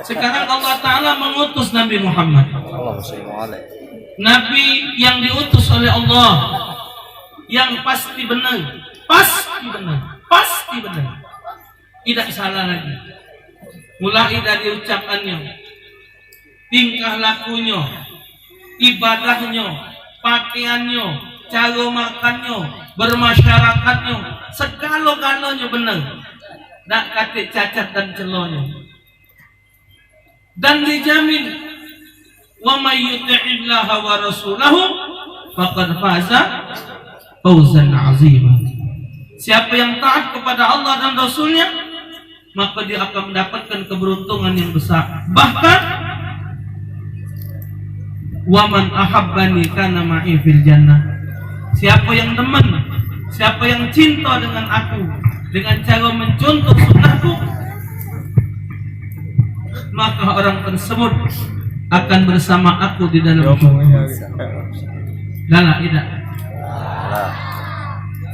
Sekarang Allah Ta'ala mengutus Nabi Muhammad, Nabi yang diutus oleh Allah, yang pasti benar, pasti benar, pasti benar, tidak salah lagi. Mulai dari ucapannya, tingkah lakunya, ibadahnya, pakaiannya, cara makannya, bermasyarakatnya, segala-galanya benar, tak kata cacat dan celahnya. Dan dijamin, wa may yuti'illaha wa rasulahu faqad faza fawzan 'azima. Siapa yang taat kepada Allah dan Rasulnya, maka dia akan mendapatkan keberuntungan yang besar. Bahkan wa man ahabbani kana ma'i fil jannah. Siapa yang demen, siapa yang cinta dengan aku, dengan cara mencontoh sunnahku, maka orang tersebut akan bersama aku di dalam surga. Lala, tidak.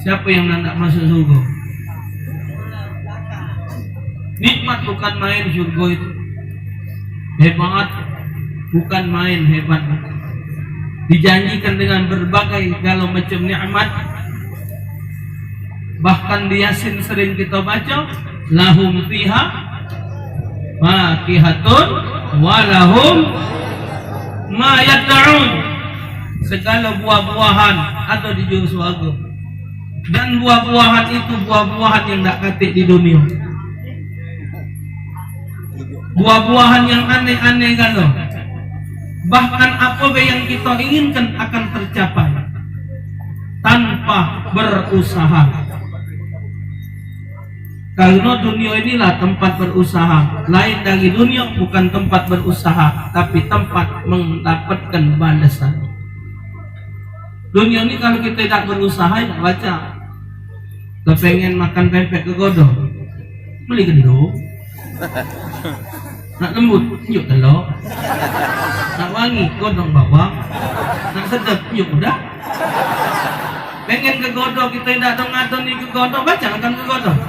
Siapa yang nak masuk surga? Nikmat bukan main surga itu. Hebat, bukan main hebat. Dijanjikan dengan berbagai galau macam nikmat. Bahkan di Yasin sering kita baca, lahum fiha fakihatun walahum ma yad'un. Segala buah-buahan ada di juru surga. Dan buah-buahan itu buah-buahan yang tak katik di dunia. Buah-buahan yang aneh-aneh kalau. Bahkan apa yang kita inginkan akan tercapai tanpa berusaha. Karena dunia inilah tempat berusaha. Lain dari dunia bukan tempat berusaha, tapi tempat mendapatkan balasan. Dunia ini kalau kita tidak berusaha, tidak baca. Kita pengen makan pempek ke godong, beli gendong. Nak lembut, yuk telur. Nak wangi, godong bawang. Nak sedap, yuk udah. Pengen ke godong, kita tidak dong ni ke godong, baca akan ke godong.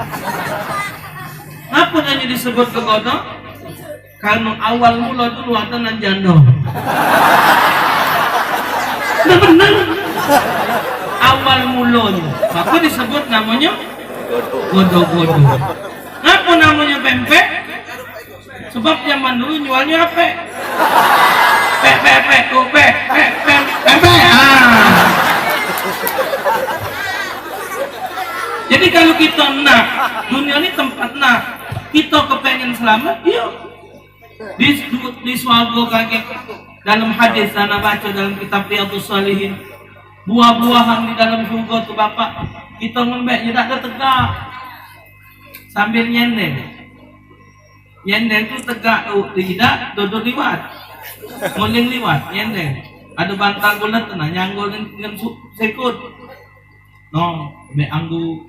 Apa nanya disebut ke godong? Karena awal mula dulu ada nan jandong. Nah benar. Awal mulanya, maka disebut namanya godong-godong. Apa namanya pempek? Sebab zaman dulu jualnya apa? Pempek. Jadi kalau kita nak, dunia ini tempat nak, kita kepengen selamat, yuk. Di surga kaget. Dalam hadis sana baca dalam kitab Riyadhus Shalihin, buah-buahan di dalam surga tu bapak, kita ngembek tidak ada tegak sambil nyendeng. Nyendeng tu tegak tu tidak duduk liwat, nguling liwat nyendeng. Ada bantal bulat tu nah nyanggol dengan sekut. No, me anggu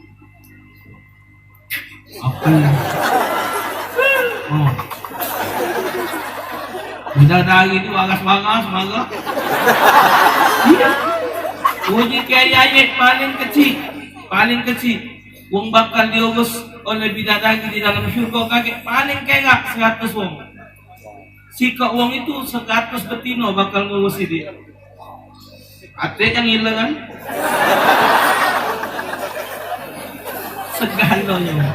apa? Oh. Bidadari itu waras-waras malah. Iya. Uji kaya paling kecil. Wong bakal diurus oleh bidadari di dalam syurga kaget paling kaya 100 wong. Sika wong itu 100 betina bakal ngurusi dia. Ate yang hilang kan? Segalanya.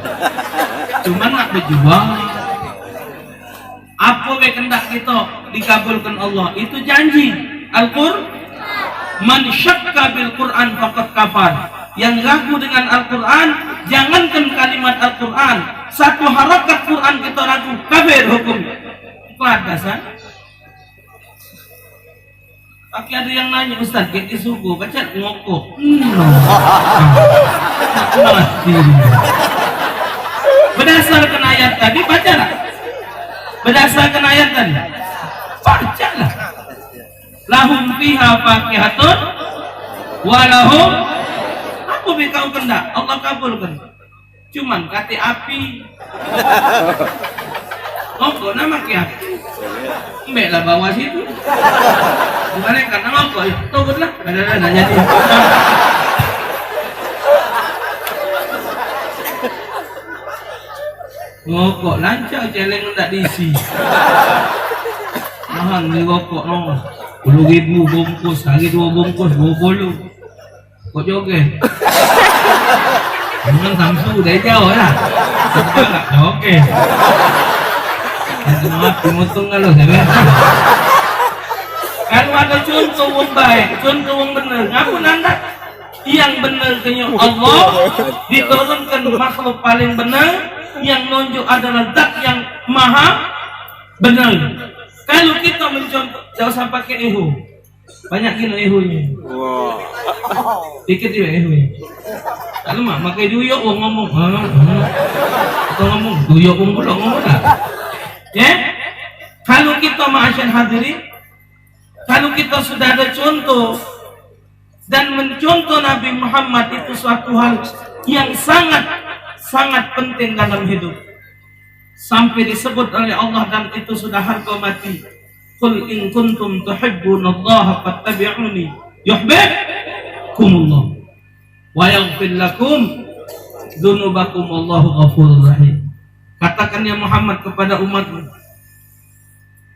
Cuman nak berjuang. Apa kehendak kita dikabulkan Allah, itu janji. Al-Qur'an, man syakka bil Qur'an faqad kafar. Yang ragu dengan Al-Quran, jangankan kalimat Al-Quran, satu harakat Quran kita ragu, kafir hukumnya. Keladasan. Tapi ada yang nanya, Ustaz, kita suku, baca ngokok. Berdasarkan ayat tadi, baca lah. Berdasarkan ayat tadi, baca lah. Lahum fiha fakihatun, walahum. Apa kau kendak? Allah kabulkan. Cuman kata api. Ngokok nama ke api. Mbak lah bawah situ. Gimana karena ngokok? Tunggu lah. Ada jadi. Ngokok lancar celeng ndak diisi. Mahal ni rokok no. 10.000 bungkus, hari 2 bungkus 20. Kok joget? Memang Samsu dari jauh lah. Oke. Maaf dimotong kalau saya. Kalau ada contoh yang baik, contoh yang benar, ngapun anda yang benar kenya Allah diturunkan makhluk paling benar, yang nunjuk adalah zat yang maha benar. Kalau kita mencontoh, jangan usah pakai eho, banyak gila ehonya. Dikit juga ehonya. Kalau mak pakai duyok, ngomong, atau ngomong duyok belum ngomong lah. Ya, kalau kita ma'asyar hadirin, kalau kita sudah ada contoh dan mencontoh Nabi Muhammad itu suatu hal yang sangat penting dalam hidup. Sampai disebut oleh Allah dan itu sudah harga mati. Qul in kuntum tuhibbunallaha fattabi'uni yuhibbukumullah wa yaghfir lakum dzunubakum wallahu ghafurur rahim. Katakan ya Muhammad kepada umatmu,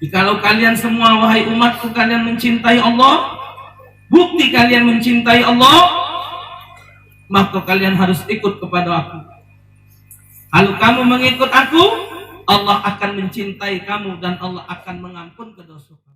jikalau kalian semua wahai umatku kalian mencintai Allah, bukti kalian mencintai Allah, maka kalian harus ikut kepada aku. Kalau kamu mengikut aku, Allah akan mencintai kamu dan Allah akan mengampun kedosamu.